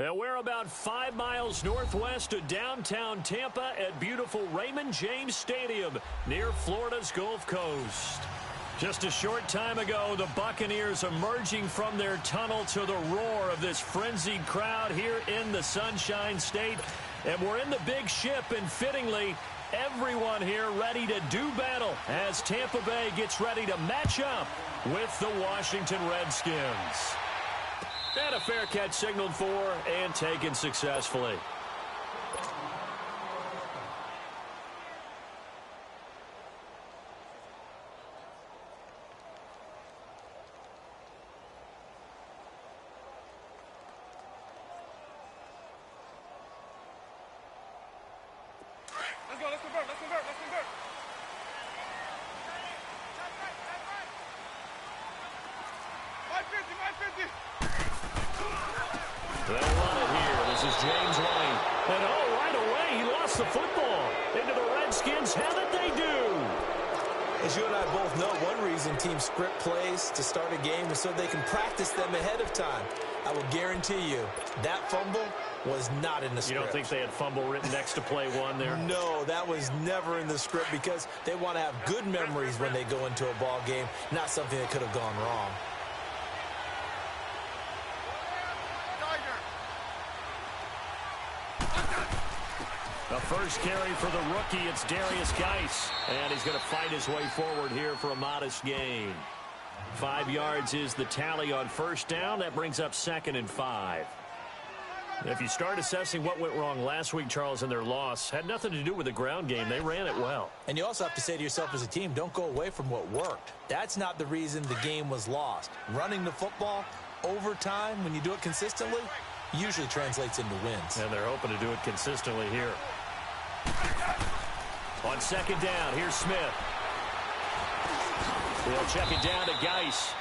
And we're about 5 miles northwest of downtown Tampa at beautiful Raymond James Stadium near Florida's Gulf Coast. Just a short time ago, the Buccaneers emerging from their tunnel to the roar of this frenzied crowd here in the Sunshine State. And we're in the big ship, and fittingly, everyone here ready to do battle as Tampa Bay gets ready to match up with the Washington Redskins. And a fair catch signaled for and taken successfully. Let's convert. 550. They'll run it here. This is James White. And right away, he lost the football. Into the Redskins. How did they do? As you and I both know, one reason teams script plays to start a game is so they can practice them ahead of time. I will guarantee you that fumble was not in the script. You don't think they had fumble written next to play one there? No, that was never in the script because they want to have good memories when they go into a ball game, not something that could have gone wrong. The first carry for the rookie, it's Darius Geis. And he's going to fight his way forward here for a modest gain. 5 yards is the tally on first down. That brings up 2nd and 5. If you start assessing what went wrong last week, Charles, in their loss, had nothing to do with the ground game. They ran it well. And you also have to say to yourself as a team, don't go away from what worked. That's not the reason the game was lost. Running the football over time, when you do it consistently, usually translates into wins. And they're hoping to do it consistently here. On 2nd down, here's Smith. He'll check it down to Geis.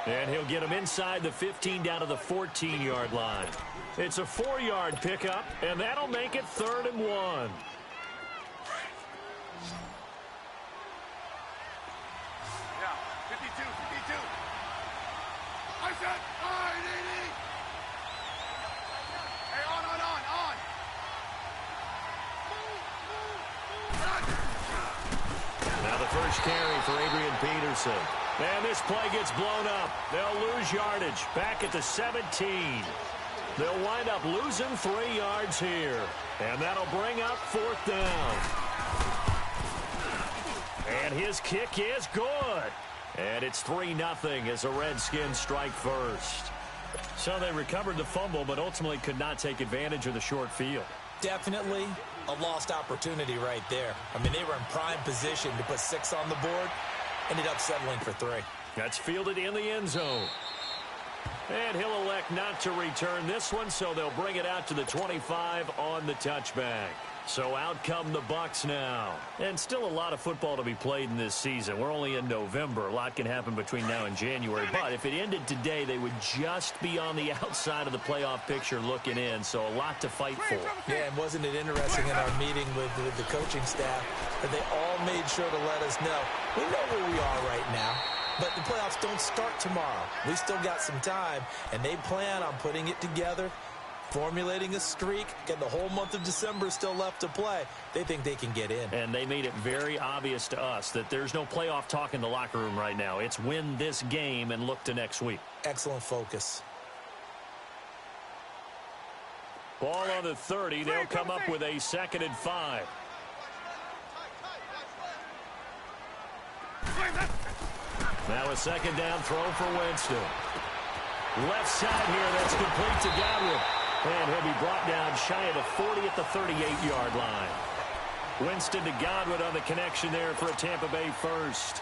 And he'll get him inside the 15 down to the 14-yard line. It's a 4-yard pickup, and that'll make it 3rd and 1. Yeah, 52. I said, Hey, on. Now the first carry for Adrian Peterson. And this play gets blown up. They'll lose yardage back at the 17. They'll wind up losing 3 yards here. And that'll bring up 4th down. And his kick is good. And it's 3-0 as the Redskins strike first. So they recovered the fumble, but ultimately could not take advantage of the short field. Definitely a lost opportunity right there. I mean, they were in prime position to put 6 on the board. Ended up settling for 3. That's fielded in the end zone. And he'll elect not to return this one, so they'll bring it out to the 25 on the touchback. So out come the Bucs now. And still a lot of football to be played in this season. We're only in November. A lot can happen between now and January. But if it ended today, they would just be on the outside of the playoff picture looking in. So a lot to fight for. Yeah, and wasn't it interesting in our meeting with the coaching staff that they all made sure to let us know, we know where we are right now. But the playoffs don't start tomorrow. We still got some time, and they plan on putting it together, formulating a streak, and the whole month of December is still left to play. They think they can get in. And they made it very obvious to us that there's no playoff talk in the locker room right now. It's win this game and look to next week. Excellent focus. Ball on the 30. They'll come up with a 2nd and 5. Now a 2nd down throw for Winston. Left side here, that's complete to Godwin. And he'll be brought down shy of the 40 at the 38-yard line. Winston to Godwin on the connection there for a Tampa Bay first.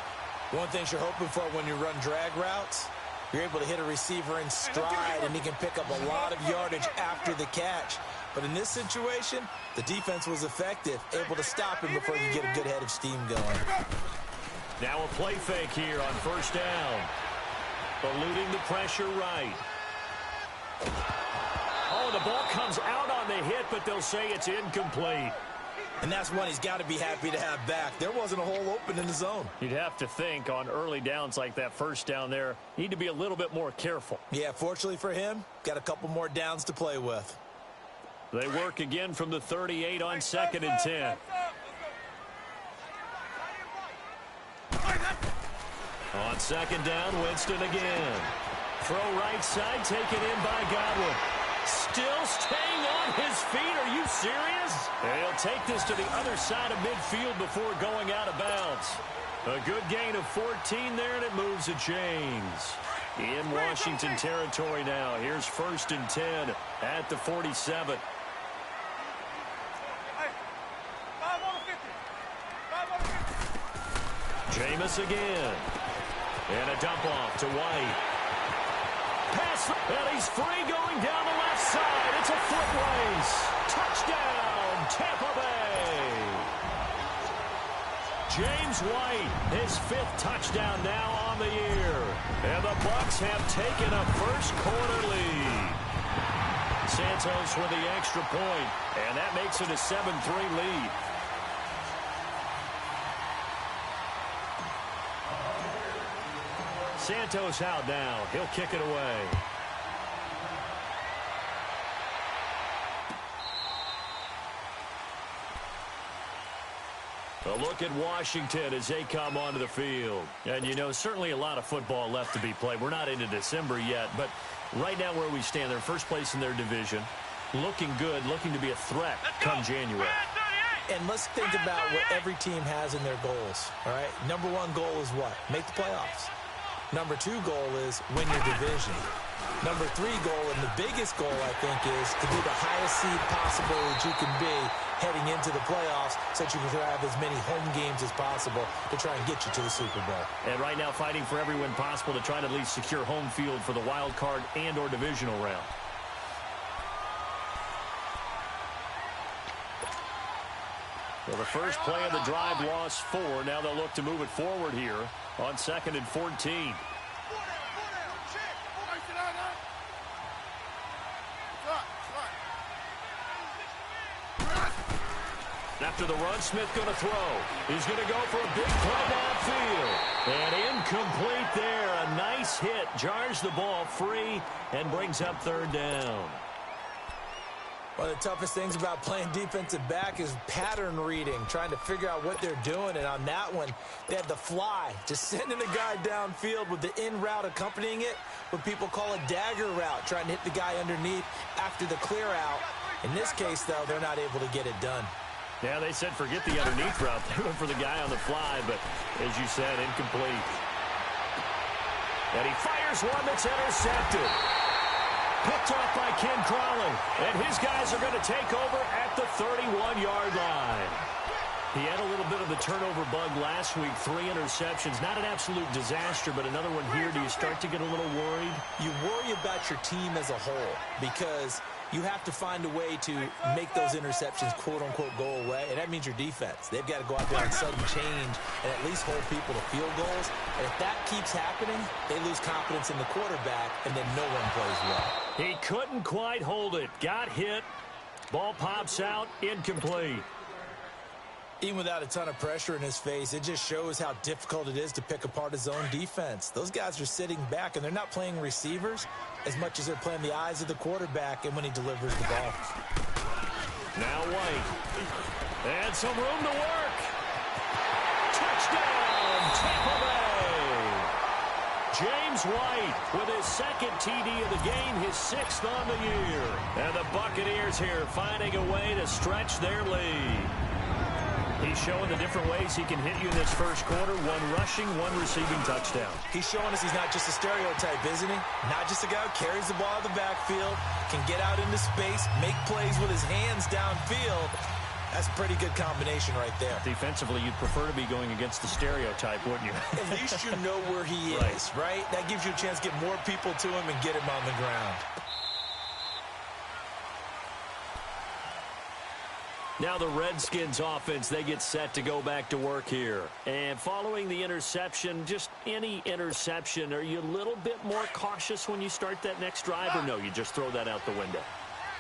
One thing you're hoping for when you run drag routes, you're able to hit a receiver in stride, and he can pick up a lot of yardage after the catch. But in this situation, the defense was effective, able to stop him before he could get a good head of steam going. Now a play fake here on first down. Eluding the pressure right. Oh, the ball comes out on the hit, but they'll say it's incomplete. And that's one he's got to be happy to have back. There wasn't a hole open in the zone. You'd have to think on early downs like that first down there, need to be a little bit more careful. Yeah, fortunately for him, got a couple more downs to play with. They work again from the 38 on 2nd and 10. On 2nd down, Winston again. Throw right side, taken in by Godwin. Still staying on his feet. Are you serious? And he'll take this to the other side of midfield before going out of bounds. A good gain of 14 there, and it moves the chains. In Washington territory now. Here's 1st and 10 at the 47. Jameis again. And a dump off to White. Pass, and he's free going down the left side. It's a foot race. Touchdown, Tampa Bay. James White, his 5th touchdown now on the year. And the Bucs have taken a first-quarter lead. Santos with the extra point, and that makes it a 7-3 lead. Santos out now. He'll kick it away. A look at Washington as they come onto the field. And, you know, certainly a lot of football left to be played. We're not into December yet, but right now where we stand, they're first place in their division. Looking good, looking to be a threat come January. And let's think about what every team has in their goals, all right? Number 1 goal is what? Make the playoffs. Number 2 goal is win your division. Number 3 goal, and the biggest goal, I think, is to be the highest seed possible that you can be heading into the playoffs so that you can have as many home games as possible to try and get you to the Super Bowl. And right now fighting for every win possible to try to at least secure home field for the wild card and or divisional round. Well, the first play of the drive lost 4. Now they'll look to move it forward here on 2nd and 14. After the run, Smith going to throw. He's going to go for a big play downfield. And incomplete there. A nice hit. Jars the ball free and brings up 3rd down. One of the toughest things about playing defensive back is pattern reading, trying to figure out what they're doing. And on that one, they had the fly, just sending the guy downfield with the in route accompanying it, what people call a dagger route, trying to hit the guy underneath after the clear out. In this case, though, they're not able to get it done. Yeah, they said forget the underneath route. They went for the guy on the fly, but as you said, incomplete. And he fires one that's intercepted. Picked off by Ken Crawley. And his guys are going to take over at the 31-yard line. He had a little bit of the turnover bug last week. 3 interceptions. Not an absolute disaster, but another one here. Do you start to get a little worried? You worry about your team as a whole because you have to find a way to make those interceptions, quote-unquote, go away, and that means your defense. They've got to go out there on sudden change and at least hold people to field goals. And if that keeps happening, they lose confidence in the quarterback, and then no one plays well. He couldn't quite hold it. Got hit. Ball pops out. Incomplete. Even without a ton of pressure in his face, it just shows how difficult it is to pick apart his own defense. Those guys are sitting back, and they're not playing receivers as much as they're playing the eyes of the quarterback and when he delivers the ball. Now White. And some room to work. Touchdown, Tampa Bay. James White with his 2nd TD of the game, his 6th on the year. And the Buccaneers here finding a way to stretch their lead. He's showing the different ways he can hit you in this first quarter. 1 rushing, 1 receiving touchdown. He's showing us he's not just a stereotype, isn't he? Not just a guy who carries the ball out of the backfield, can get out into space, make plays with his hands downfield. That's a pretty good combination right there. Defensively, you'd prefer to be going against the stereotype, wouldn't you? At least you know where he is, right? That gives you a chance to get more people to him and get him on the ground. Now the Redskins offense, they get set to go back to work here. And following the interception, just any interception, are you a little bit more cautious when you start that next drive, or no, you just throw that out the window?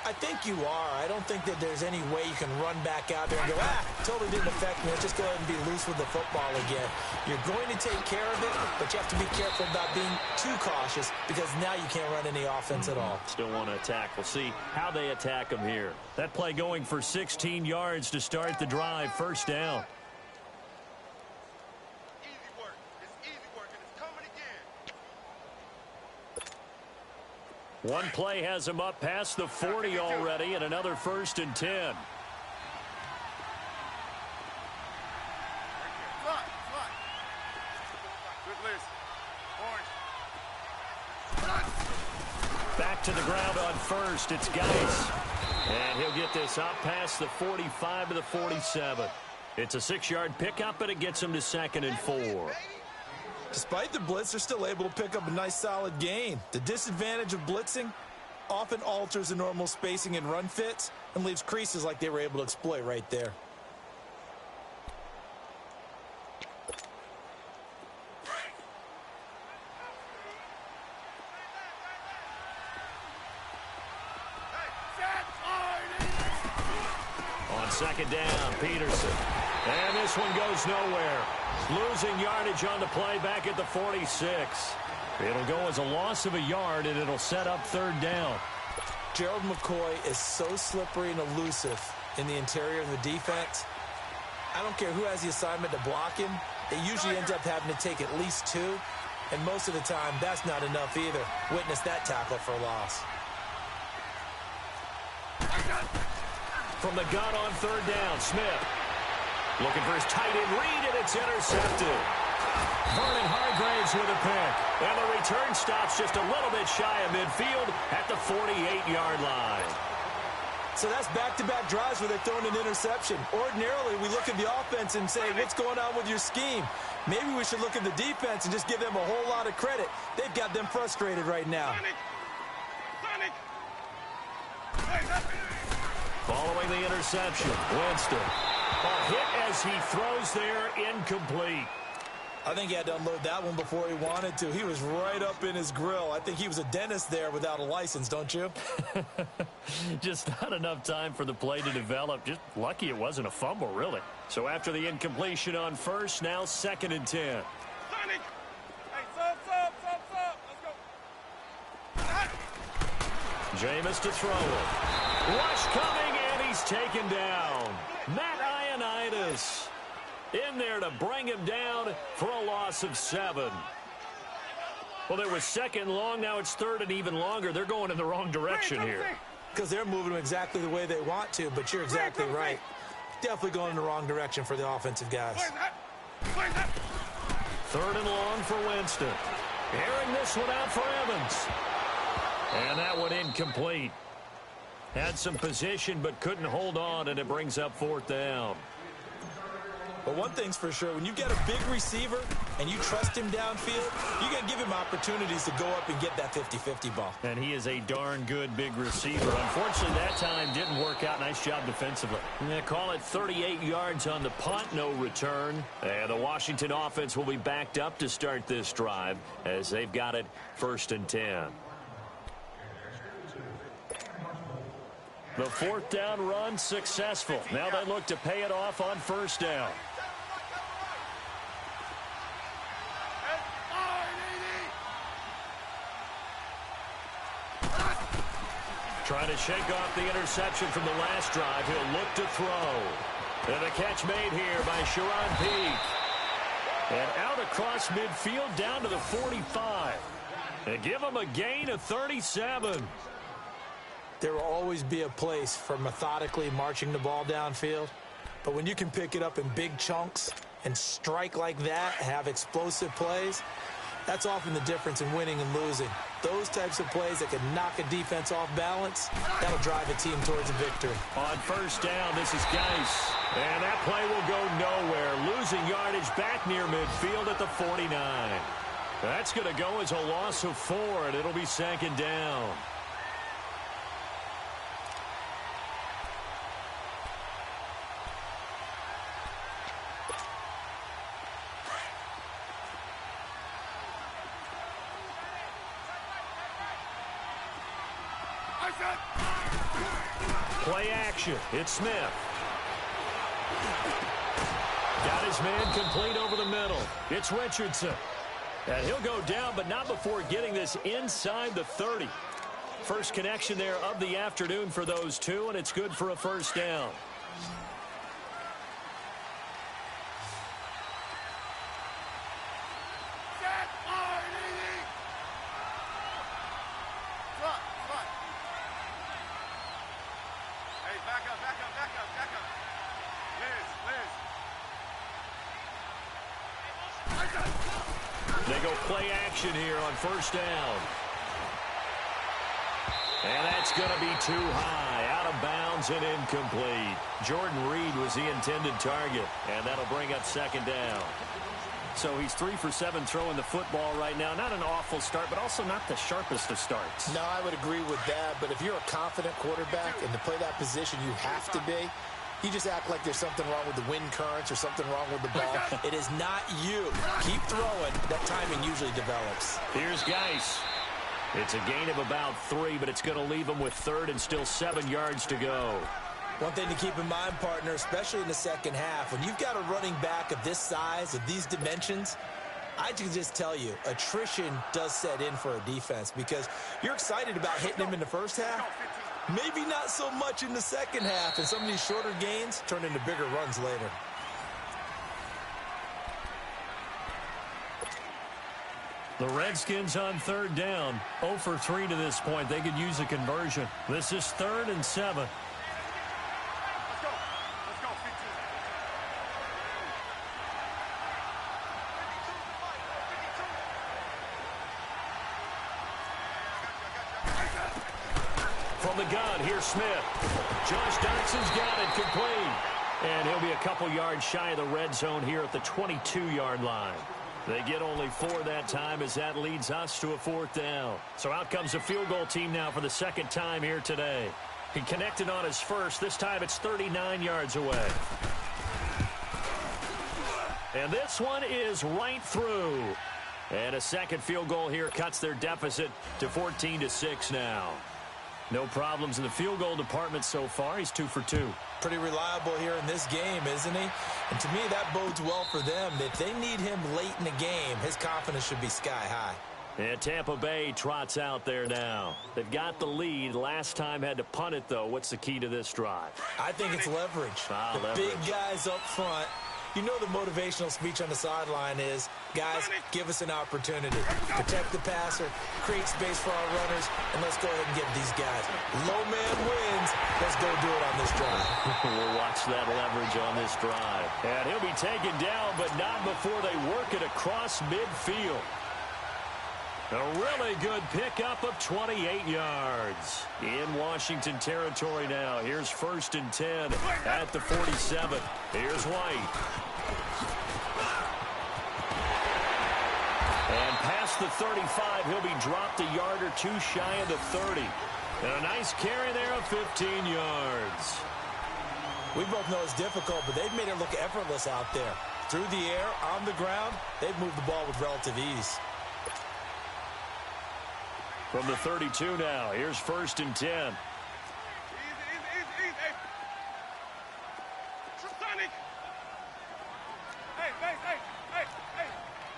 I think you are. I don't think that there's any way you can run back out there and go, totally didn't affect me. Let's just go ahead and be loose with the football again. You're going to take care of it, but you have to be careful about being too cautious because now you can't run any offense at all. Still want to attack. We'll see how they attack them here. That play going for 16 yards to start the drive. First down. Easy work. It's easy work, and it's coming again. One play has him up past the 40 already, and another 1st and 10. Good list. Orange. Back to the ground on first. It's Geis. And he'll get this up past the 45 to the 47. It's a 6-yard pickup, and it gets him to 2nd and 4. Despite the blitz, they're still able to pick up a nice solid gain. The disadvantage of blitzing often alters the normal spacing and run fits and leaves creases like they were able to exploit right there. On 2nd down, Peterson. And this one goes nowhere. Losing yardage on the play back at the 46. It'll go as a loss of a yard, and it'll set up 3rd down. Gerald McCoy is so slippery and elusive in the interior of the defense. I don't care who has the assignment to block him. It usually ends up having to take at least 2. And most of the time, that's not enough either. Witness that tackle for a loss. From the gun on 3rd down, Smith. Looking for his tight end read, and it's intercepted. Vernon Hargraves with a pick. And the return stops just a little bit shy of midfield at the 48-yard line. So that's back-to-back drives where they're throwing an interception. Ordinarily, we look at the offense and say, what's going on with your scheme? Maybe we should look at the defense and just give them a whole lot of credit. They've got them frustrated right now. Following the interception, Winston. A hit as he throws there, incomplete. I think he had to unload that one before he wanted to. He was right up in his grill. I think he was a dentist there without a license, don't you? Just not enough time for the play to develop. Just lucky it wasn't a fumble, really. So after the incompletion on first, now 2nd and 10. Hey, sub. Let's go. Jameis to throw it. Rush coming, and he's taken down. Matt Ioannidis in there to bring him down for a loss of 7. Well, there was 2nd long. Now it's 3rd and even longer. They're going in the wrong direction here. Because they're moving them exactly the way they want to, but you're exactly right. Definitely going in the wrong direction for the offensive guys. 3rd and long for Winston. Airing this one out for Evans. And that one incomplete. Had some position but couldn't hold on, and it brings up 4th down. But one thing's for sure, when you get a big receiver and you trust him downfield, you got to give him opportunities to go up and get that 50-50 ball. And he is a darn good big receiver. Unfortunately, that time didn't work out. Nice job defensively. They call it 38 yards on the punt, no return. And the Washington offense will be backed up to start this drive as they've got it 1st and 10. The 4th down run successful. Now they look to pay it off on 1st down. Trying to shake off the interception from the last drive. He'll look to throw. And the catch made here by Sharon Peak. And out across midfield down to the 45. And give him a gain of 37. There will always be a place for methodically marching the ball downfield. But when you can pick it up in big chunks and strike like that, have explosive plays, that's often the difference in winning and losing. Those types of plays that can knock a defense off balance, that'll drive a team towards a victory. On 1st down, this is Geis. And that play will go nowhere. Losing yardage back near midfield at the 49. That's going to go as a loss of 4, and it'll be 2nd down. Play action. It's Smith. Got his man complete over the middle. It's Richardson. And he'll go down, but not before getting this inside the 30. First connection there of the afternoon for those two, and it's good for a first down. They go play action here on first down. And that's going to be too high, out of bounds and incomplete. Jordan Reed was the intended target, and that'll bring up second down. So he's 3 for 7 throwing the football right now. Not an awful start, but also not the sharpest of starts. No, I would agree with that, but if you're a confident quarterback and to play that position you have to be, you just act like there's something wrong with the wind currents or something wrong with the ball. It is not you. Keep throwing. That timing usually develops. Here's Geis. It's a gain of about 3, but it's going to leave him with third and still 7 yards to go. One thing to keep in mind, partner, especially in the second half, when you've got a running back of this size, of these dimensions, I can just tell you, attrition does set in for a defense because you're excited about hitting him in the first half. Maybe not so much in the second half, and some of these shorter gains turn into bigger runs later. The Redskins on third down, 0 for 3 to this point. They could use a conversion. This is 3rd and 7. Let's go. Let's go. 52. From the gun, here's Smith. Josh Dotson's got it complete. And he'll be a couple yards shy of the red zone here at the 22-yard line. They get only 4 that time as that leads us to a 4th down. So out comes the field goal team now for the second time here today. He connected on his first. This time it's 39 yards away. And this one is right through. And a second field goal here cuts their deficit to 14-6 now. No problems in the field goal department so far. He's 2 for 2. Pretty reliable here in this game, isn't he? And to me, that bodes well for them. If they need him late in the game, his confidence should be sky high. And Tampa Bay trots out there now. They've got the lead. Last time had to punt it, though. What's the key to this drive? I think it's leverage. The leverage. Big guys up front. You know the motivational speech on the sideline is, guys, give us an opportunity. Protect the passer, create space for our runners, and let's go ahead and get these guys. Low man wins. Let's go do it on this drive. We'll watch that leverage on this drive. And he'll be taken down, but not before they work it across midfield. A really good pickup of 28 yards. In Washington territory now. Here's 1st and 10 at the 47. Here's White. And past the 35, he'll be dropped a yard or 2 shy of the 30. And a nice carry there of 15 yards. We both know it's difficult, but they've made it look effortless out there. Through the air, on the ground, they've moved the ball with relative ease. From the 32 now, here's 1st and 10. Easy. Sonic. Hey.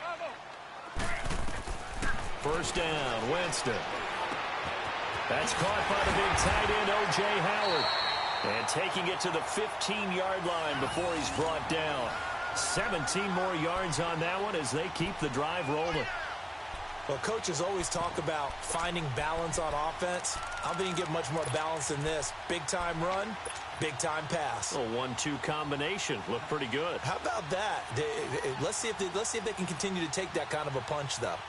Bravo. 1st down, Winston. That's caught by the big tight end, O.J. Howard. And taking it to the 15-yard line before he's brought down. 17 more yards on that one as they keep the drive rolling. Well, coaches always talk about finding balance on offense. I don't think you can get much more balance than this. Big-time run, big-time pass. A 1-2 combination. Looked pretty good. How about that? Let's see if they can continue to take that kind of a punch, though.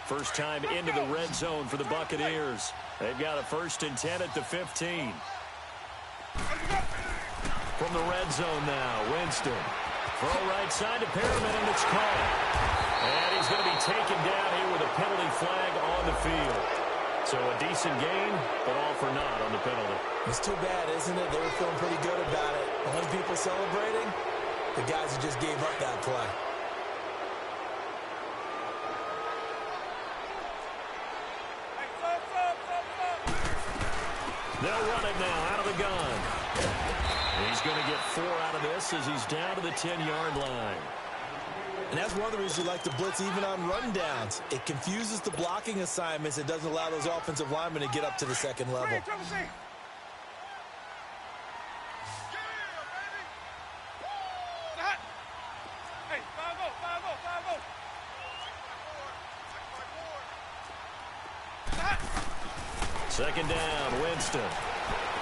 First time into the red zone for the Buccaneers. They've got a 1st and 10 at the 15. From the red zone now, Winston. Throw right side to Perriman, and it's caught. And he's going to be taken down here with a penalty flag on the field. So a decent gain, but all for naught on the penalty. It's too bad, isn't it? They were feeling pretty good about it. The only people celebrating, the guys who just gave up that play. Hey, They'll run it now out of the gun. He's going to get 4 out of this as he's down to the 10-yard line. And that's one of the reasons you like to blitz even on rundowns. It confuses the blocking assignments. It doesn't allow those offensive linemen to get up to the second level. Second down, Winston.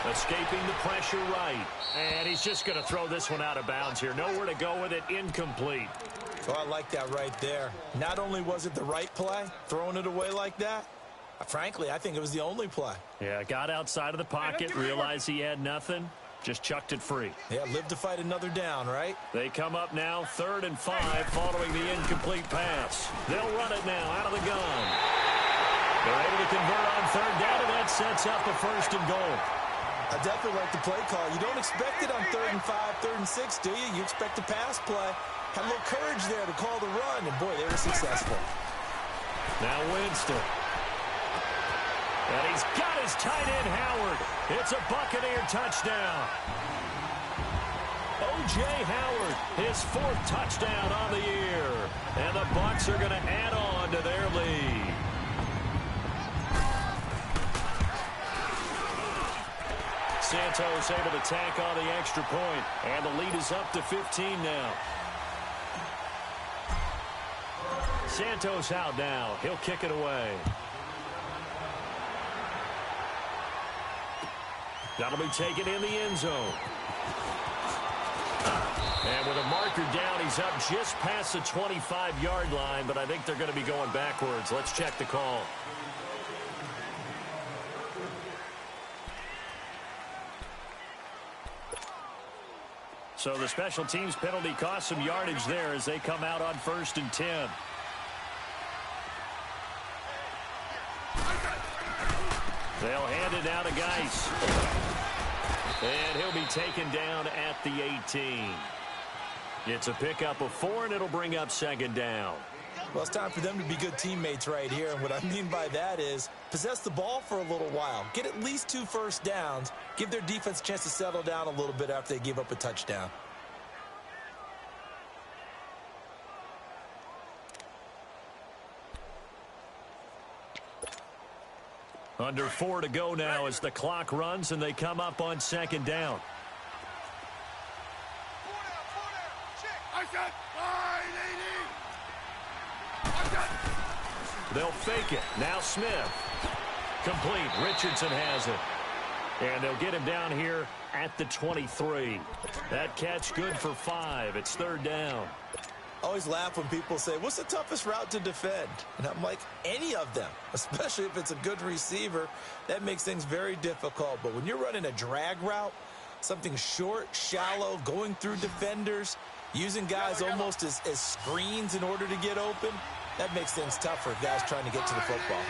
Escaping the pressure right. And he's just going to throw this one out of bounds here. Nowhere to go with it, incomplete. Oh, I like that right there. Not only was it the right play, throwing it away like that, frankly, I think it was the only play. Yeah, got outside of the pocket, realized he had nothing, just chucked it free. Yeah, live to fight another down, right? They come up now, 3rd and 5, following the incomplete pass. They'll run it now out of the gun. They're able to convert on 3rd down, and that sets up a 1st and goal. I definitely like the play call. You don't expect it on 3rd and 5, 3rd and 6, do you? You expect a pass play. Had a little courage there to call the run, and boy, they were successful. Now Winston. And he's got his tight end, Howard. It's a Buccaneer touchdown. O.J. Howard, his 4th touchdown on the year. And the Bucs are going to add on to their lead. Santos able to tack on the extra point, and the lead is up to 15 now. Santos out now. He'll kick it away. That'll be taken in the end zone. And with a marker down, he's up just past the 25-yard line, but I think they're going to be going backwards. Let's check the call. So the special teams penalty cost some yardage there as they come out on 1st and 10. They'll hand it now to Geis. And he'll be taken down at the 18. It's a pickup of 4, and it'll bring up 2nd down. Well, it's time for them to be good teammates right here. And what I mean by that is possess the ball for a little while. Get at least 2 first downs. Give their defense a chance to settle down a little bit after they give up a touchdown. Under 4 to go now as the clock runs and they come up on 2nd down. They'll fake it. Now Smith. Complete. Richardson has it. And they'll get him down here at the 23. That catch good for 5. It's 3rd down. I always laugh when people say, what's the toughest route to defend? And I'm like, any of them, especially if it's a good receiver. That makes things very difficult. But when you're running a drag route, something short, shallow, going through defenders, using guys almost as screens in order to get open, that makes things tough for guys trying to get to the football.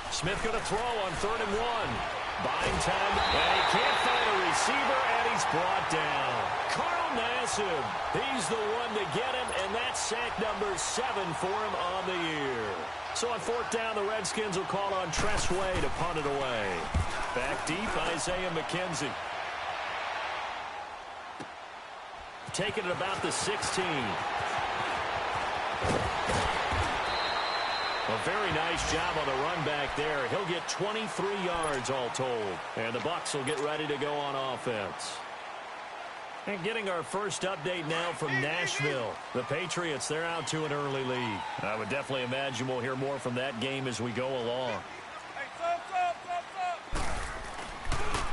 Smith going to throw on 3rd and 1. Buying time, and he can't find a receiver, and he's brought down. Carl Nassib, he's the one to get him, and that's sack number 7 for him on the year. So on 4th down, the Redskins will call on Tressway to punt it away. Back deep, Isaiah McKenzie. Taking it about the 16. A very nice job on the run back there. He'll get 23 yards all told. And the Bucs will get ready to go on offense. And getting our first update now from Nashville. The Patriots, they're out to an early lead. I would definitely imagine we'll hear more from that game as we go along.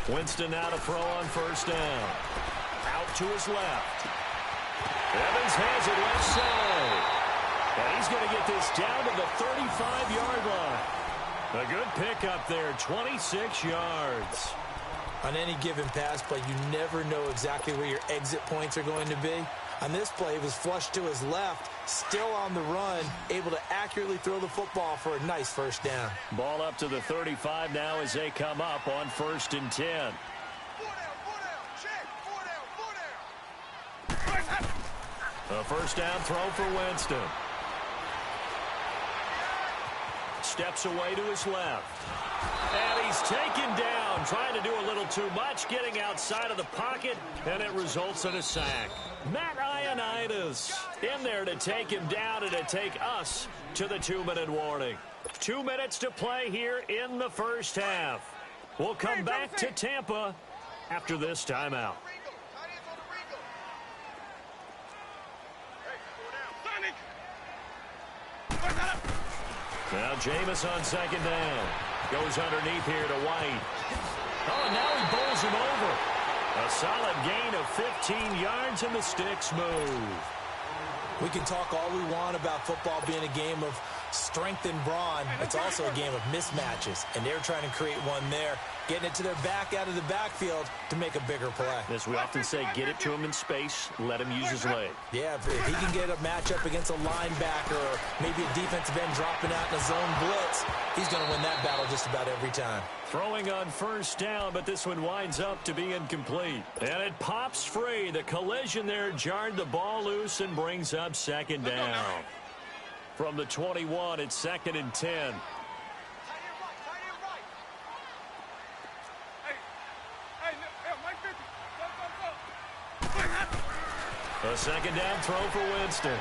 Winston now to throw on 1st down. Out to his left. Evans has it left side. And he's going to get this down to the 35-yard line. A good pickup there, 26 yards. On any given pass play, you never know exactly where your exit points are going to be. On this play, he was flushed to his left, still on the run, able to accurately throw the football for a nice 1st down. Ball up to the 35 now as they come up on 1st and 10. A 1st down throw for Winston. Steps away to his left. And he's taken down, trying to do a little too much, getting outside of the pocket, and it results in a sack. Matt Ioannidis in there to take him down and to take us to the 2-minute warning. 2 minutes to play here in the first half. We'll come back to Tampa after this timeout. Now Jameis on second down. Goes underneath here to White. Oh, and now he bowls him over. A solid gain of 15 yards, and the sticks move. We can talk all we want about football being a game of strength and brawn. It's also a game of mismatches, and they're trying to create one there, getting it to their back out of the backfield to make a bigger play. As we often say, get it to him in space, let him use his leg. Yeah, if he can get a matchup against a linebacker or maybe a defensive end dropping out in a zone blitz, he's going to win that battle just about every time. Throwing on first down, but this one winds up to be incomplete. And it pops free. The collision there jarred the ball loose and brings up second down. From the 21, it's 2nd and 10. A second down throw for Winston.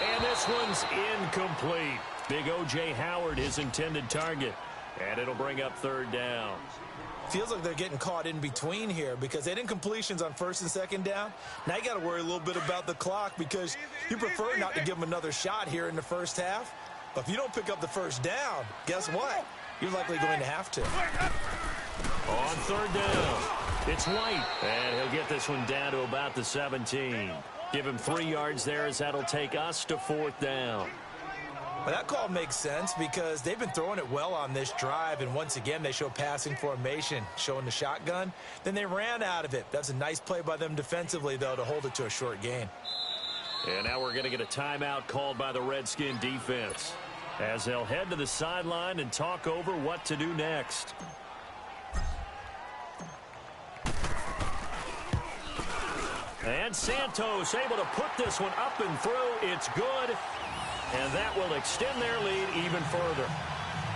And this one's incomplete. Big O.J. Howard, his intended target. And it'll bring up 3rd down. Feels like they're getting caught in between here because they didn't incompletions on 1st and 2nd down. Now you got to worry a little bit about the clock because you prefer not to give them another shot here in the first half. But if you don't pick up the first down, guess what? You're likely going to have to. On 3rd down, it's White. And he'll get this one down to about the 17. Give him 3 yards there as that'll take us to 4th down. Well, that call makes sense because they've been throwing it well on this drive, and once again they show passing formation, showing the shotgun. Then they ran out of it. That's a nice play by them defensively, though, to hold it to a short gain. And now we're going to get a timeout called by the Redskin defense as they'll head to the sideline and talk over what to do next. And Santos able to put this one up and through. It's good. And that will extend their lead even further.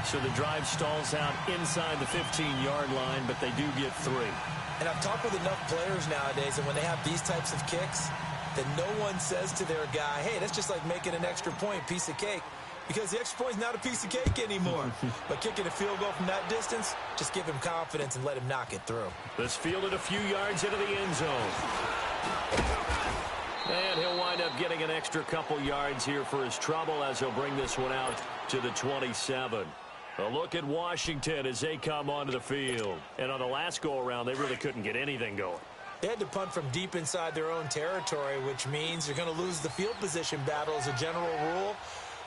So the drive stalls out inside the 15-yard line, but they do get 3. And I've talked with enough players nowadays, and when they have these types of kicks, that no one says to their guy, hey, that's just like making an extra point, piece of cake. Because the extra point is not a piece of cake anymore. But kicking a field goal from that distance, just give him confidence and let him knock it through. This fielded a few yards into the end zone. And he'll wind up getting an extra couple yards here for his trouble as he'll bring this one out to the 27. A look at Washington as they come onto the field. And on the last go-around, they really couldn't get anything going. They had to punt from deep inside their own territory, which means you're going to lose the field position battle as a general rule.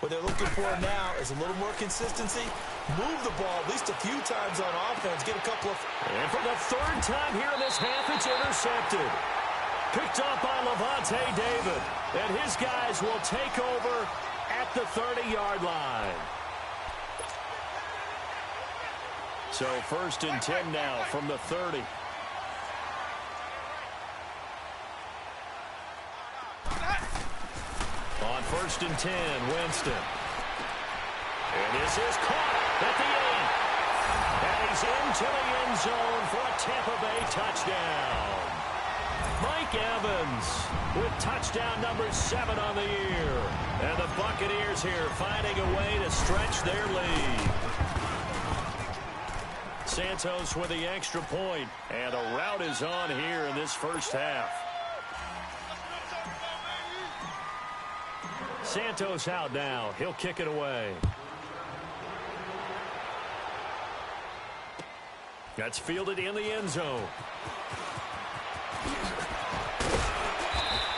What they're looking for now is a little more consistency. Move the ball at least a few times on offense. Get a couple of... And for the 3rd time here in this half, it's intercepted. Picked up by Levante David. And his guys will take over at the 30-yard line. So 1st and 10 now from the 30. On 1st and 10, Winston. And this is caught at the 8. And he's into the end zone for a Tampa Bay touchdown. Mike Evans with touchdown number 7 on the year. And the Buccaneers here finding a way to stretch their lead. Santos with the extra point. And the rout is on here in this first half. Santos out now. He'll kick it away. That's fielded in the end zone.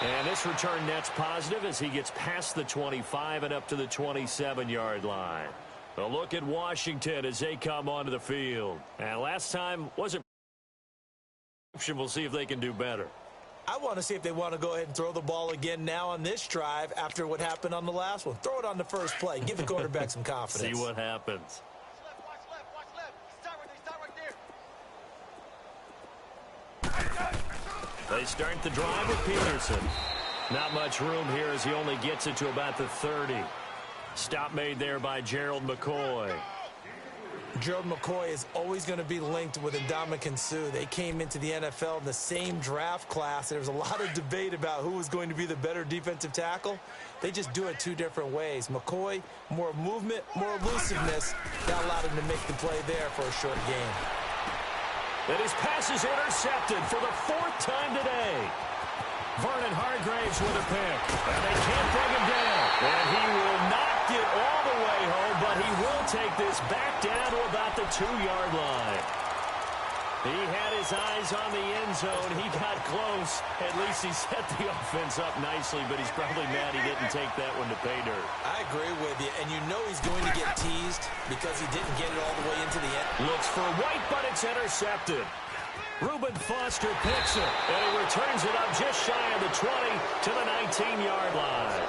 And this return net's positive as he gets past the 25 and up to the 27-yard line. A look at Washington as they come onto the field. And last time wasn't. We'll see if they can do better. I want to see if they want to go ahead and throw the ball again now on this drive after what happened on the last one. Throw it on the first play. Give the quarterback some confidence. See what happens. Watch left. Start right there. They start the drive with Peterson. Not much room here as he only gets it to about the 30. stop made there by Gerald McCoy. Gerald McCoy is always going to be linked with Ndamukong Suh. They came into the NFL in the same draft class. There was a lot of debate about who was going to be the better defensive tackle. They just do it two different ways. McCoy, more movement, more elusiveness. That allowed him to make the play there for a short gain. And his pass is intercepted for the fourth time today. Vernon Hargreaves with a pick. And they can't bring him down. And he will not get all the way home, but he will take this back down to about the 2-yard line. He had his eyes on the end zone. He got close. At least he set the offense up nicely, but he's probably mad he didn't take that one to pay dirt. I agree with you, and you know he's going to get teased because he didn't get it all the way into the end. Looks for White, but it's intercepted. Reuben Foster picks it, and he returns it up just shy of the 20 to the 19-yard line.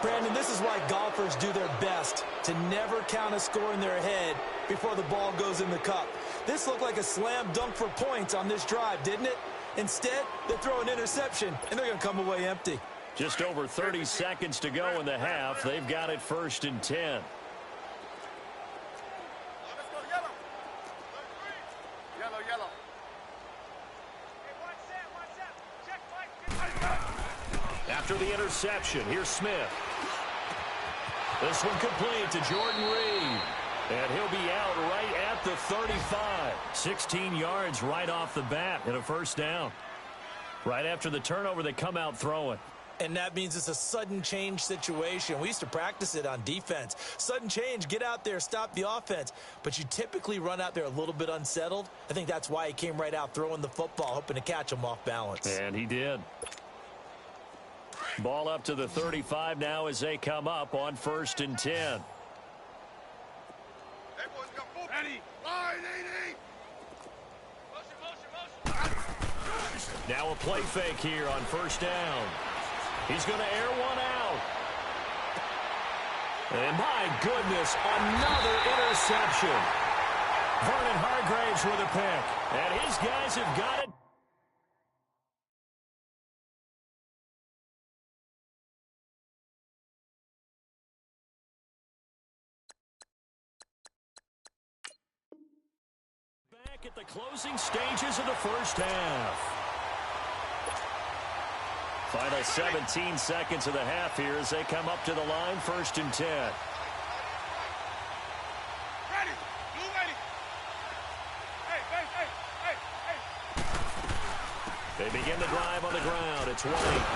Brandon, this is why golfers do their best to never count a score in their head before the ball goes in the cup. This looked like a slam dunk for points on this drive, didn't it? Instead, they throw an interception, and they're going to come away empty. Just over 30 seconds to go in the half. They've got it 1st and 10. After the interception, here's Smith. This one complete to Jordan Reed. And he'll be out right at the 35. 16 yards right off the bat and a first down. Right after the turnover, they come out throwing. And that means it's a sudden change situation. We used to practice it on defense. Sudden change, get out there, stop the offense. But you typically run out there a little bit unsettled. I think that's why he came right out throwing the football, hoping to catch him off balance. And he did. Ball up to the 35 now as they come up on 1st and 10. Now a play fake here on 1st down. He's going to air one out. And my goodness, another interception. Vernon Hargreaves with a pick. And his guys have got it. Back at the closing stages of the first half. Final 17 seconds of the half here as they come up to the line, 1st and 10. Ready. You ready. Hey. They begin the drive on the ground. It's White.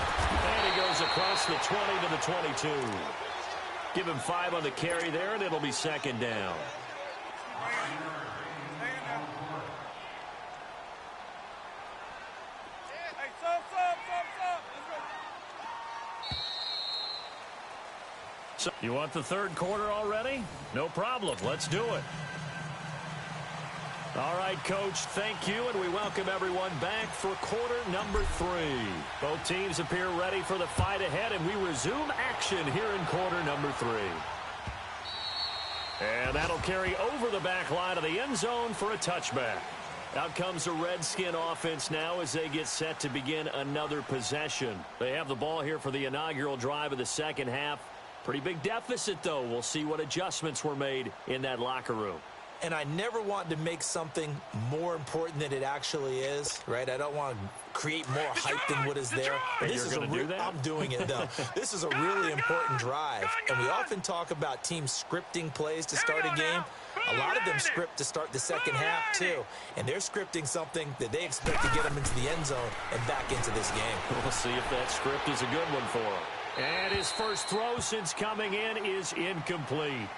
And he goes across the 20 to the 22. Give him 5 on the carry there, and it'll be 2nd down. So, you want the 3rd quarter already? No problem. Let's do it. All right, Coach, thank you, and we welcome everyone back for quarter number 3. Both teams appear ready for the fight ahead, and we resume action here in quarter number 3. And that'll carry over the back line of the end zone for a touchback. Out comes the Redskin offense now as they get set to begin another possession. They have the ball here for the inaugural drive of the second half. Pretty big deficit, though. We'll see what adjustments were made in that locker room. And I never want to make something more important than it actually is, right? I don't want to create more hype than what is there. But this is You're going to do that? I'm doing it, though. This is a really important drive. And we often talk about teams scripting plays to start a game. A lot of them script to start the second half, too. And they're scripting something that they expect to get them into the end zone and back into this game. We'll see if that script is a good one for him. And his first throw since coming in is incomplete.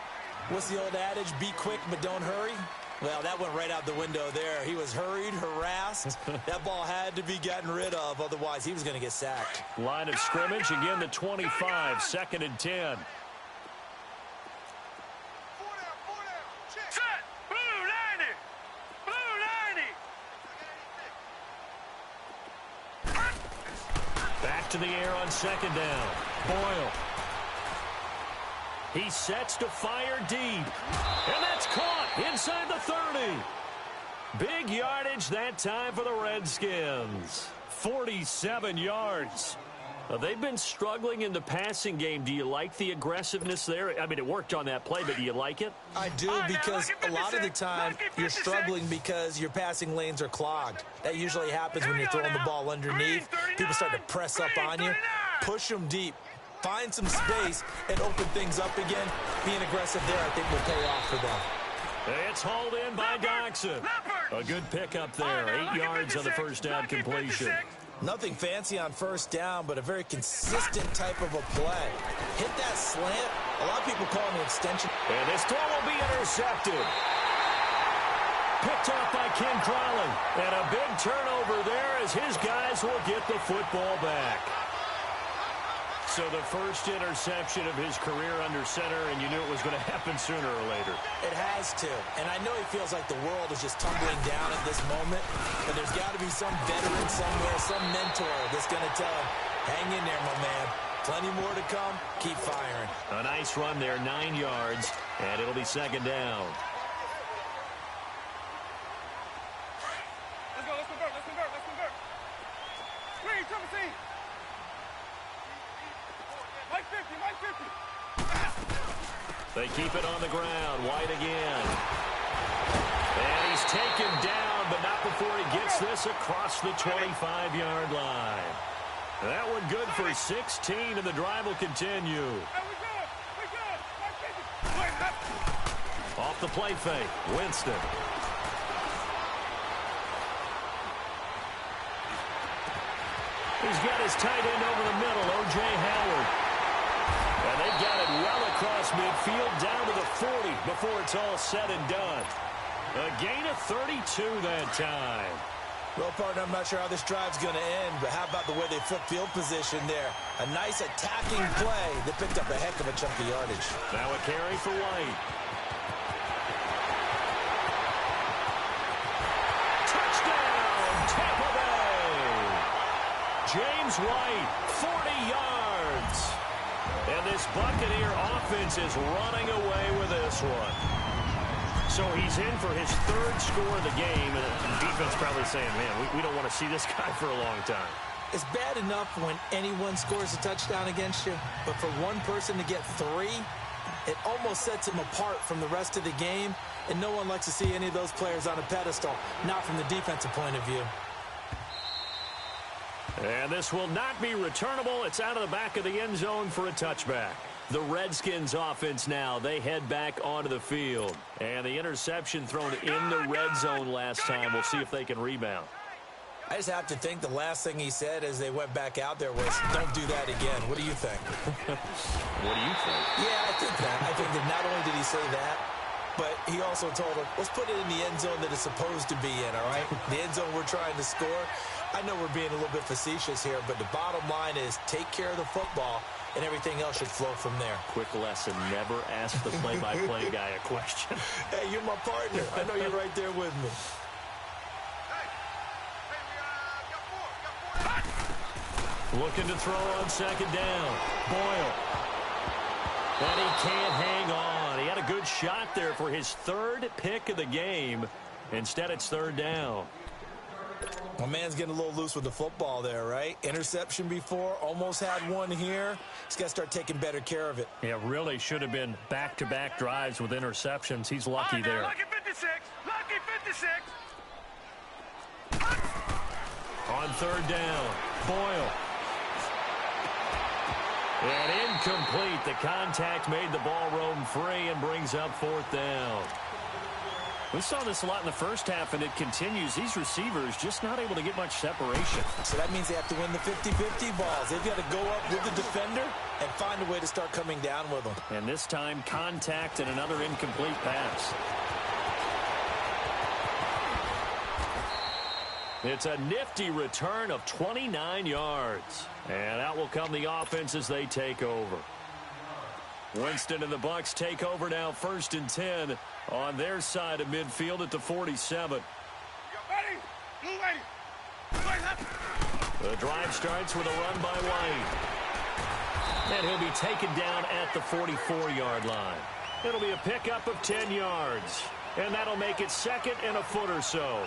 What's the old adage? Be quick, but don't hurry? Well, that went right out the window there. He was hurried, harassed. That ball had to be gotten rid of, otherwise he was going to get sacked. Line of scrimmage, again the 25, 2nd and 10. Set. Blue 90. Blue 90. Back to the air on 2nd down. Boyle. He sets to fire deep. And that's caught inside the 30. Big yardage that time for the Redskins. 47 yards. They've been struggling in the passing game. Do you like the aggressiveness there? I mean, it worked on that play, but do you like it? I do, because a lot of the time you're struggling because your passing lanes are clogged. That usually happens when you're throwing the ball underneath. People start to press up on you. Push them deep. Find some space and open things up again. Being aggressive there, I think, will pay off for them. It's hauled in by Doxson. A good pickup there. 8 yards on the first down completion. Nothing fancy on first down, but a very consistent type of a play. Hit that slant. A lot of people call it an extension. And this throw will be intercepted. Picked off by Ken Crawley. And a big turnover there as his guys will get the football back. So the first interception of his career under center, and you knew it was going to happen sooner or later. It has to. And I know he feels like the world is just tumbling down at this moment, but there's got to be some veteran somewhere, some mentor that's going to tell him, hang in there, my man. Plenty more to come. Keep firing. A nice run there, 9 yards, and it'll be second down. Let's go, let's convert, let's convert, let's convert. Screen, triple C. Mike 50, Mike 50. They keep it on the ground. White again. And he's taken down, but not before he gets this across the 25-yard line. That one good for 16, and the drive will continue. Hey, we good, Mike 50. Off the play fake, Winston. He's got his tight end over the middle, O.J. Howard. And they've got it well across midfield, down to the 40 before it's all said and done. A gain of 32 that time. Well, partner, I'm not sure how this drive's going to end, but how about the way they flip field position there? A nice attacking play that picked up a heck of a chunk of yardage. Now a carry for White. Touchdown, Tampa Bay! James White, 40 yards. And this Buccaneer offense is running away with this one. So he's in for his third score of the game, and the defense probably saying, man, we don't want to see this guy for a long time. It's bad enough when anyone scores a touchdown against you, but for one person to get 3, it almost sets him apart from the rest of the game, and no one likes to see any of those players on a pedestal, not from the defensive point of view. And this will not be returnable. It's out of the back of the end zone for a touchback. The Redskins offense now, they head back onto the field. And the interception thrown in the red zone last time. We'll see if they can rebound. I just have to think the last thing he said as they went back out there was, don't do that again. What do you think? What do you think? Yeah, I think that. I think that not only did he say that, but he also told him, let's put it in the end zone that it's supposed to be in, all right? The end zone we're trying to score. I know we're being a little bit facetious here, but the bottom line is take care of the football, and everything else should flow from there. Quick lesson, never ask the play-by-play guy a question. Hey, you're my partner. I know you're right there with me. Looking to throw on second down. Boyle. And he can't hang on. He had a good shot there for his third pick of the game. Instead, it's third down. My man's getting a little loose with the football there, right? Interception before, almost had one here. He's got to start taking better care of it. Yeah, really should have been back-to-back drives with interceptions. He's lucky there. Lucky 56. Lucky 56. On third down, Boyle. And incomplete. The contact made the ball roam free and brings up fourth down. We saw this a lot in the first half, and it continues. These receivers just not able to get much separation. So that means they have to win the 50-50 balls. They've got to go up with the defender and find a way to start coming down with them. And this time, contact and another incomplete pass. It's a nifty return of 29 yards. And out will come the offense as they take over. Winston and the Bucs take over now, 1st and 10 on their side of midfield at the 47. The drive starts with a run by White. And he'll be taken down at the 44-yard line. It'll be a pickup of 10 yards. And that'll make it second and a foot or so.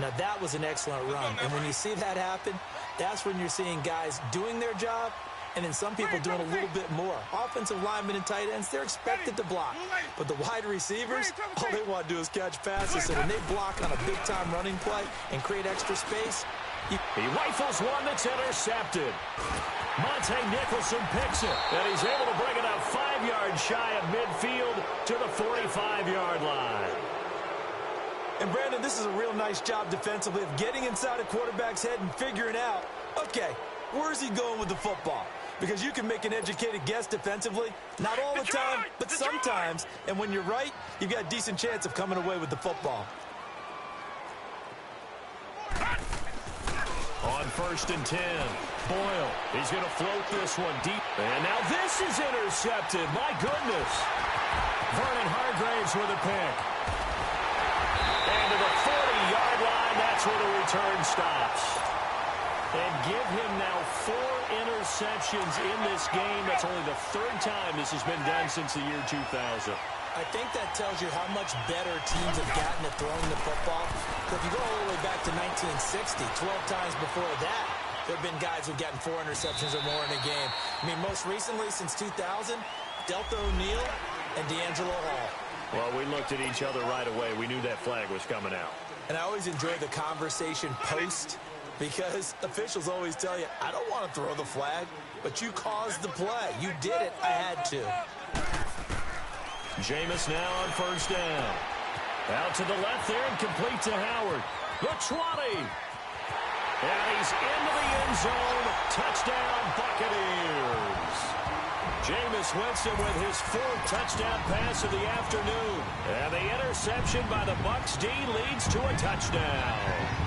Now, that was an excellent run. And when you see that happen, that's when you're seeing guys doing their job and then some people doing a little bit more. Offensive linemen and tight ends, they're expected to block. But the wide receivers, all they want to do is catch passes. So when they block on a big-time running play and create extra space, he rifles one that's intercepted. Monte Nicholson picks it, and he's able to bring it out 5 yards shy of midfield to the 45-yard line. And, Brandon, this is a real nice job defensively of getting inside a quarterback's head and figuring out, okay, where's he going with the football? Because you can make an educated guess defensively. Not all the time, but sometimes. And when you're right, you've got a decent chance of coming away with the football. On 1st and 10, Boyle. He's going to float this one deep. And now this is intercepted. My goodness. Vernon Hargraves with a pick. And to the 40-yard line, that's where the return stops. And give him now 4 interceptions in this game. That's only the 3rd time this has been done since the year 2000. I think that tells you how much better teams have gotten at throwing the football. So if you go all the way back to 1960, 12 times before that, there have been guys who've gotten 4 interceptions or more in a game. I mean, most recently, since 2000, Delta O'Neal and D'Angelo Hall. Well, we looked at each other right away. We knew that flag was coming out. And I always enjoy the conversation post, because officials always tell you, I don't want to throw the flag, but you caused the play. You did it. I had to. Jameis now on 1st down. Out to the left there and complete to Howard. The 20. And he's into the end zone. Touchdown, Buccaneers. Jameis Winston with his 4th touchdown pass of the afternoon. And the interception by the Bucs D leads to a touchdown.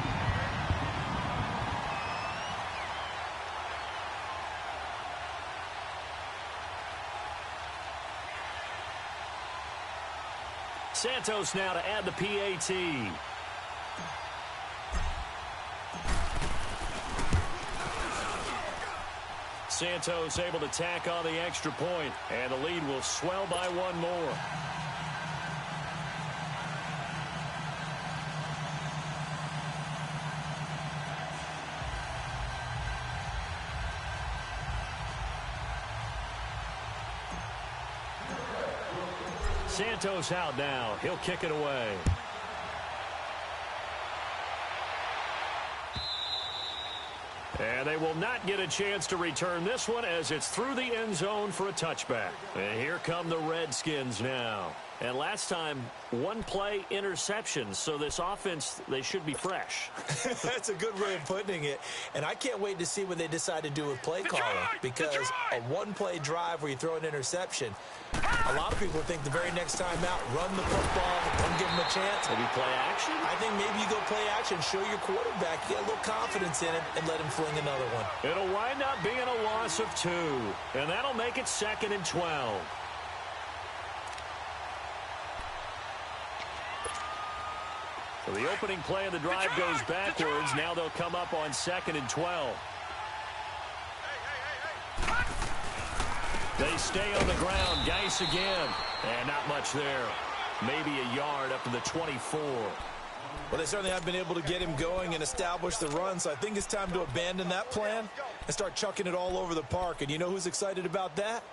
Santos now to add the PAT. Santos able to tack on the extra point, and the lead will swell by 1 more. Santos out now. He'll kick it away. And they will not get a chance to return this one as it's through the end zone for a touchback. And here come the Redskins now. And last time, 1-play interception. So this offense, they should be fresh. That's a good way of putting it. And I can't wait to see what they decide to do with play calling. Because a 1-play drive where you throw an interception, a lot of people think the very next time out, run the football, don't give them a chance. Maybe play action? I think maybe you go play action, show your quarterback, get a little confidence in him, and let him fling another one. It'll wind up being a loss of 2. And that'll make it 2nd and 12. So the opening play of the drive goes backwards. Now they'll come up on 2nd and 12. They stay on the ground. Geis again. And not much there. Maybe a yard up to the 24. Well, they certainly have been able to get him going and establish the run, so I think it's time to abandon that plan and start chucking it all over the park. And you know who's excited about that?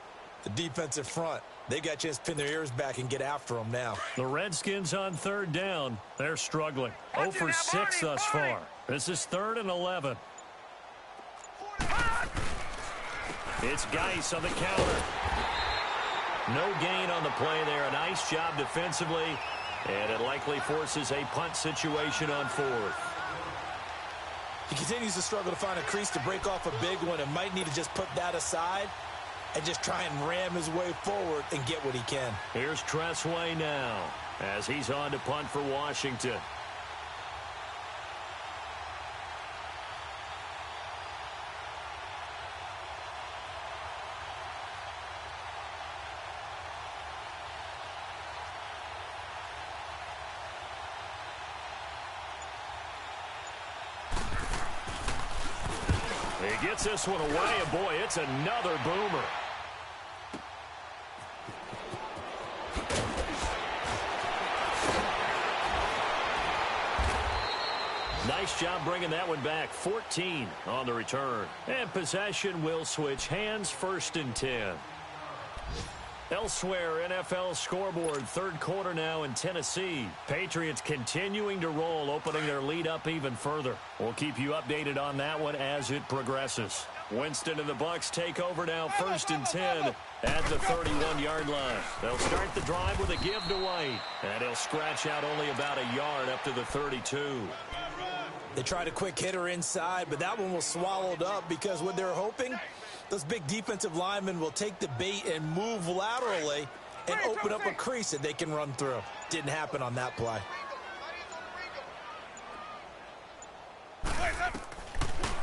The defensive front. They got a chance to pin their ears back and get after them now. The Redskins on 3rd down. They're struggling. 0 for 6 thus far. This is 3rd and 11. It's Geis on the counter. No gain on the play there. A nice job defensively. And it likely forces a punt situation on 4th. He continues to struggle to find a crease to break off a big one and might need to just put that aside and just try and ram his way forward and get what he can. Here's Tressway now as he's on to punt for Washington. He gets this one away, and boy, it's another boomer. Nice job bringing that one back. 14 on the return. And possession will switch hands, 1st and 10. Elsewhere, NFL scoreboard, 3rd quarter now in Tennessee. Patriots continuing to roll, opening their lead up even further. We'll keep you updated on that one as it progresses. Winston and the Bucs take over now, 1st and 10 at the 31-yard line. They'll start the drive with a give to White, and he'll scratch out only about a yard up to the 32. They tried a quick hitter inside, but that one was swallowed up because what they're hoping, those big defensive linemen will take the bait and move laterally and open up a crease that they can run through. Didn't happen on that play.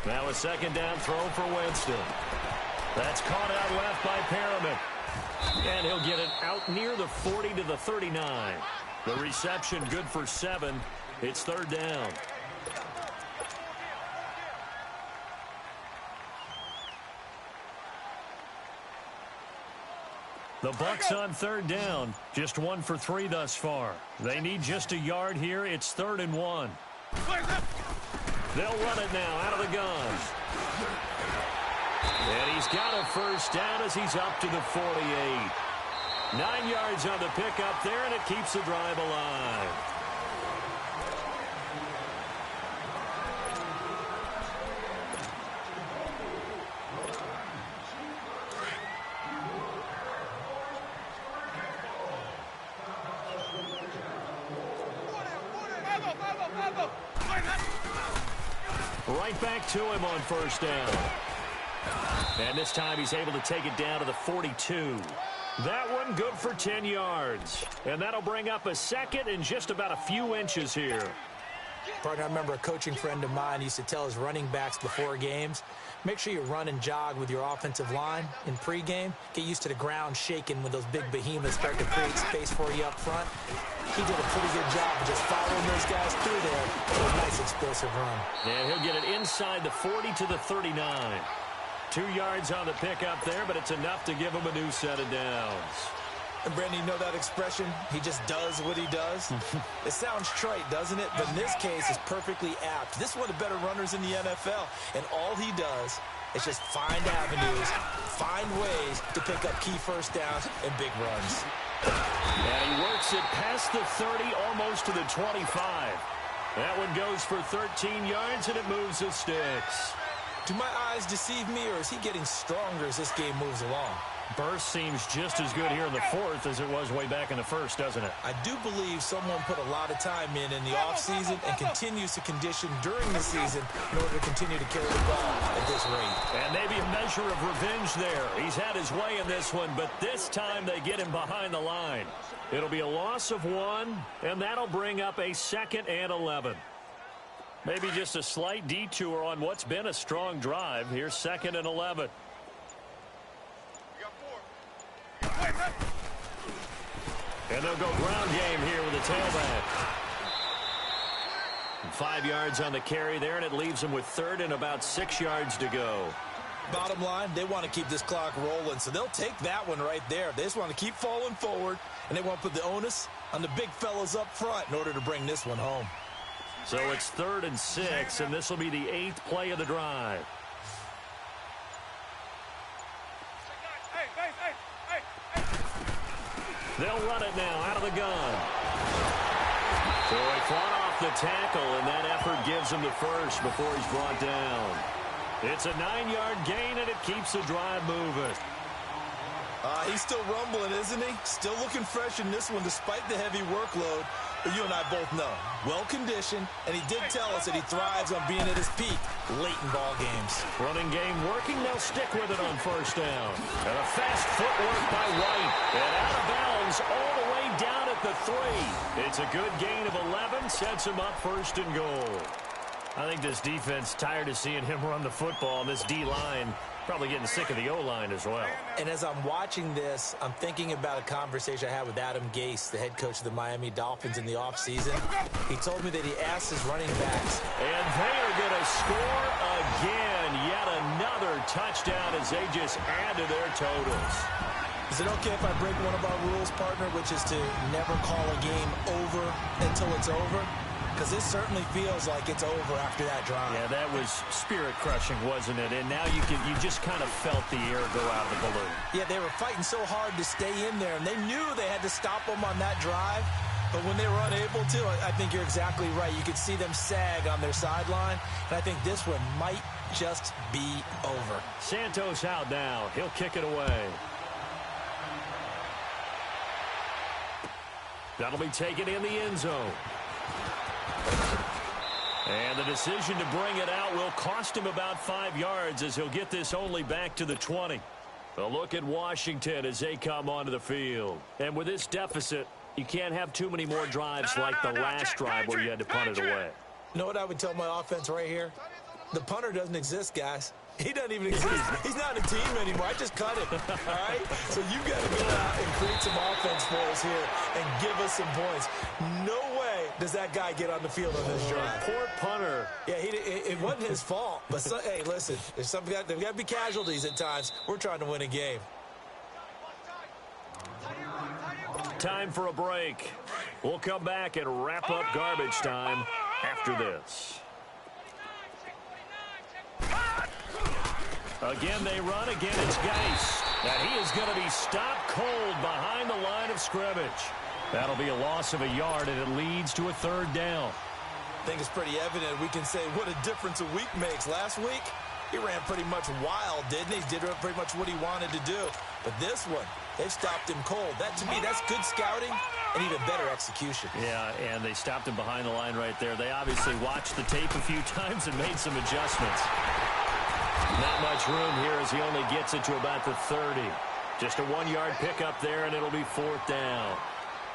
Now a 2nd down throw for Winston. That's caught out left by Perriman. And he'll get it out near the 40 to the 39. The reception good for 7. It's 3rd down. The Bucs on 3rd down. Just 1 for 3 thus far. They need just a yard here. It's 3rd and 1. They'll run it now out of the gun. And he's got a 1st down as he's up to the 48. 9 yards on the pickup there, and it keeps the drive alive. Right back to him on 1st down. And this time he's able to take it down to the 42. That one good for 10 yards. And that'll bring up a 2nd and just about a few inches here. Partner, I remember a coaching friend of mine used to tell his running backs before games, make sure you run and jog with your offensive line in pregame. Get used to the ground shaking when those big behemoths start to create space for you up front. He did a pretty good job of just following those guys through there for a nice explosive run. And he'll get it inside the 40 to the 39. 2 yards on the pickup there, but it's enough to give him a new set of downs. And Brandon, you know that expression? He just does what he does. It sounds trite, doesn't it? But in this case, it's perfectly apt. This is one of the better runners in the NFL, and all he does is just find avenues, find ways to pick up key 1st downs and big runs. And he works it past the 30, almost to the 25. That one goes for 13 yards, and it moves the sticks. Do my eyes deceive me, or is he getting stronger as this game moves along? Burst seems just as good here in the 4th as it was way back in the 1st, doesn't it? I do believe someone put a lot of time in the offseason and continues to condition during the season in order to continue to carry the ball at this rate. And maybe a measure of revenge there. He's had his way in this one, but this time they get him behind the line. It'll be a loss of 1, and that'll bring up a 2nd and 11. Maybe just a slight detour on what's been a strong drive. Here's 2nd and 11. And they'll go ground game here with a tailback. 5 yards on the carry there, and it leaves them with 3rd and about 6 yards to go. Bottom line, they want to keep this clock rolling, so they'll take that one right there. They just want to keep falling forward, and they want to put the onus on the big fellas up front in order to bring this one home. So it's 3rd and 6, and this will be the 8th play of the drive. They'll run it now out of the gun. So he fought off the tackle, and that effort gives him the 1st before he's brought down. It's a 9-yard gain, and it keeps the drive moving. He's still rumbling, isn't he? Still looking fresh in this one despite the heavy workload. But you and I both know, well-conditioned, and he did tell us that he thrives on being at his peak late in ball games. Running game working. They'll stick with it on 1st down. And a fast footwork by White. And out of bounds all the way down at the 3. It's a good gain of 11. Sets him up 1st and goal. I think this defense tired of seeing him run the football, and this D-line probably getting sick of the O-line as well. And as I'm watching this, I'm thinking about a conversation I had with Adam Gase, the head coach of the Miami Dolphins in the offseason. He told me that he asked his running backs. And they are going to score again. Yet another touchdown as they just add to their totals. Is it okay if I break one of our rules, partner, which is to never call a game over until it's over? because it certainly feels like it's over after that drive. Yeah, that was spirit-crushing, wasn't it? And now you just kind of felt the air go out of the balloon. Yeah, they were fighting so hard to stay in there, and they knew they had to stop them on that drive. But when they were unable to, I think you're exactly right. You could see them sag on their sideline, and I think this one might just be over. Santos out now. He'll kick it away. That'll be taken in the end zone. And the decision to bring it out will cost him about 5 yards as he'll get this only back to the 20. A look at Washington as they come onto the field. And with this deficit, you can't have too many more drives like the last drive where you had to punt it away. You know what I would tell my offense right here? The punter doesn't exist, guys. He doesn't even exist. He's not a team anymore. I just cut him, all right? So you've got to go out and create some offense for us here and give us some points. No way does that guy get on the field on this drive. Poor punter. Yeah, it wasn't his fault. But, hey, listen, there's got to be casualties at times. We're trying to win a game. Time for a break. We'll come back and wrap up garbage time after this. Again, they run. Again, it's Geist. And he is going to be stopped cold behind the line of scrimmage. That'll be a loss of a yard, and it leads to a third down. I think it's pretty evident. We can say what a difference a week makes. Last week, he ran pretty much wild, didn't he? He did pretty much what he wanted to do. But this one, they've stopped him cold. That, to me, that's good scouting and even better execution. Yeah, and they stopped him behind the line right there. They obviously watched the tape a few times and made some adjustments. Not much room here as he only gets it to about the 30. Just a 1-yard pickup there, and it'll be fourth down.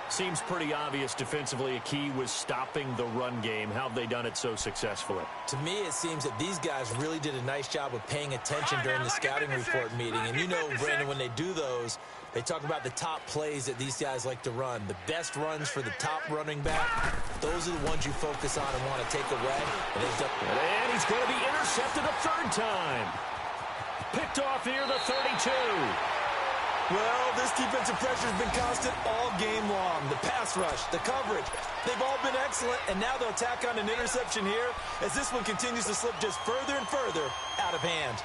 Seems pretty obvious defensively a key was stopping the run game. How have they done it so successfully? To me, it seems that these guys really did a nice job of paying attention during the scouting report meeting. And you know, Brandon, when they do those, they talk about the top plays that these guys like to run. The best runs for the top running back, those are the ones you focus on and want to take away. And he's going to be intercepted a third time. Picked off near the 32. Well, this defensive pressure has been constant all game long. The pass rush, the coverage, they've all been excellent, and now they'll tack on an interception here as this one continues to slip just further and further out of hand.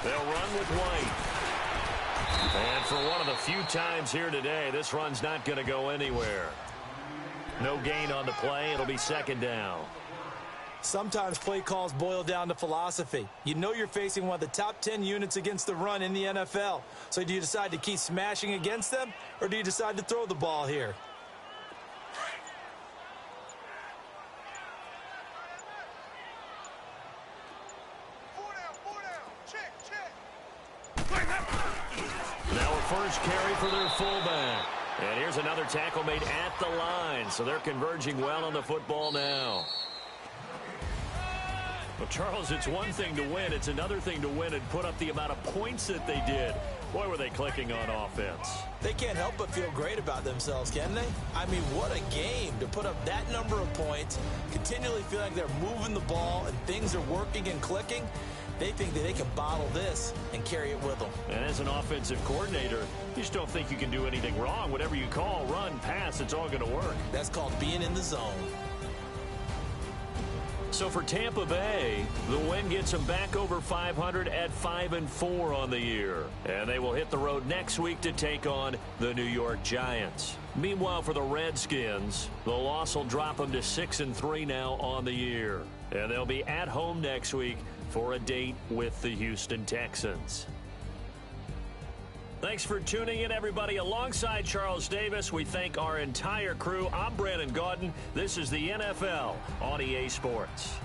They'll run with White. And for one of the few times here today, this run's not going to go anywhere. No gain on the play. It'll be second down. Sometimes play calls boil down to philosophy. You know you're facing one of the top 10 units against the run in the NFL. So do you decide to keep smashing against them, or do you decide to throw the ball here? Now a first carry for their fullback. And here's another tackle made at the line. So they're converging well on the football now. Well, Charles, it's one thing to win. It's another thing to win and put up the amount of points that they did. Boy, were they clicking on offense. They can't help but feel great about themselves, can they? I mean, what a game to put up that number of points, continually feel like they're moving the ball and things are working and clicking. They think that they can bottle this and carry it with them. And as an offensive coordinator, you just don't think you can do anything wrong. Whatever you call, run, pass, it's all going to work. That's called being in the zone. So for Tampa Bay, the win gets them back over 500 at 5-4 on the year. And they will hit the road next week to take on the New York Giants. Meanwhile, for the Redskins, the loss will drop them to 6-3 now on the year. And they'll be at home next week for a date with the Houston Texans. Thanks for tuning in, everybody. Alongside Charles Davis, we thank our entire crew. I'm Brandon Gaudin. This is the NFL on EA Sports.